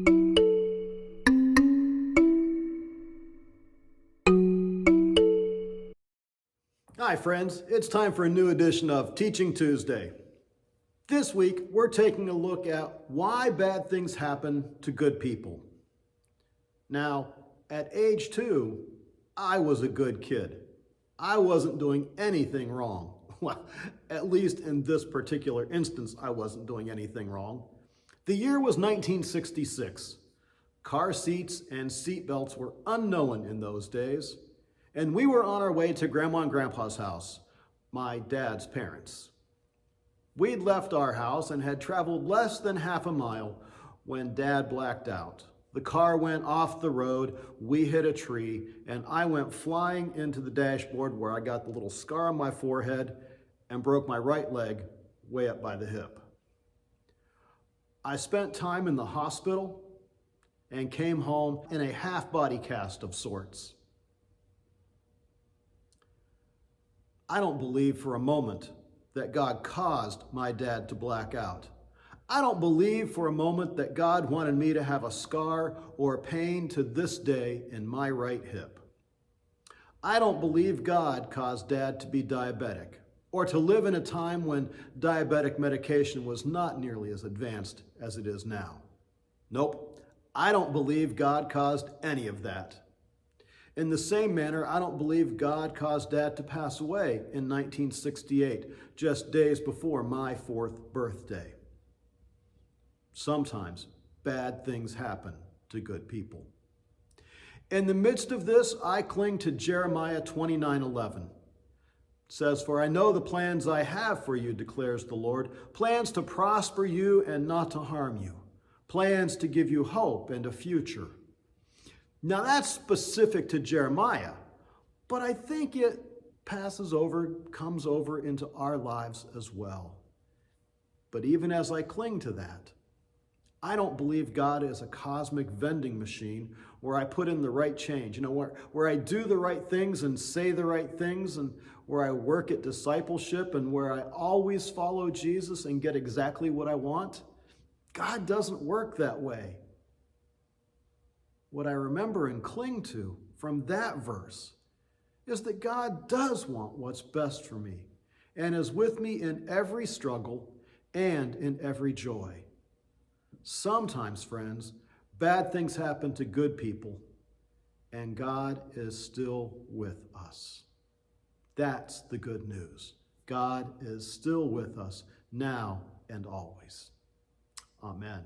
Hi friends, it's time for a new edition of Teaching Tuesday. This week, we're taking a look at why bad things happen to good people. Now, at age 2, I was a good kid. I wasn't doing anything wrong. Well, at least in this particular instance, I wasn't doing anything wrong. The year was 1966. Car seats and seat belts were unknown in those days. And we were on our way to Grandma and Grandpa's house, my dad's parents. We'd left our house and had traveled less than half a mile when Dad blacked out. The car went off the road, we hit a tree, and I went flying into the dashboard where I got the little scar on my forehead and broke my right leg way up by the hip. I spent time in the hospital and came home in a half-body cast of sorts. I don't believe for a moment that God caused my dad to black out. I don't believe for a moment that God wanted me to have a scar or pain to this day in my right hip. I don't believe God caused Dad to be diabetic or to live in a time when diabetic medication was not nearly as advanced as it is now. Nope, I don't believe God caused any of that. In the same manner, I don't believe God caused Dad to pass away in 1968, just days before my 4th birthday. Sometimes bad things happen to good people. In the midst of this, I cling to Jeremiah 29:11. It says, "For I know the plans I have for you, declares the Lord, plans to prosper you and not to harm you, plans to give you hope and a future." Now that's specific to Jeremiah, but I think it comes over into our lives as well. But even as I cling to that, I don't believe God is a cosmic vending machine where I put in the right change, where I do the right things and say the right things, and where I work at discipleship and where I always follow Jesus and get exactly what I want. God doesn't work that way. What I remember and cling to from that verse is that God does want what's best for me and is with me in every struggle and in every joy. Sometimes, friends, bad things happen to good people, and God is still with us. That's the good news. God is still with us now and always. Amen.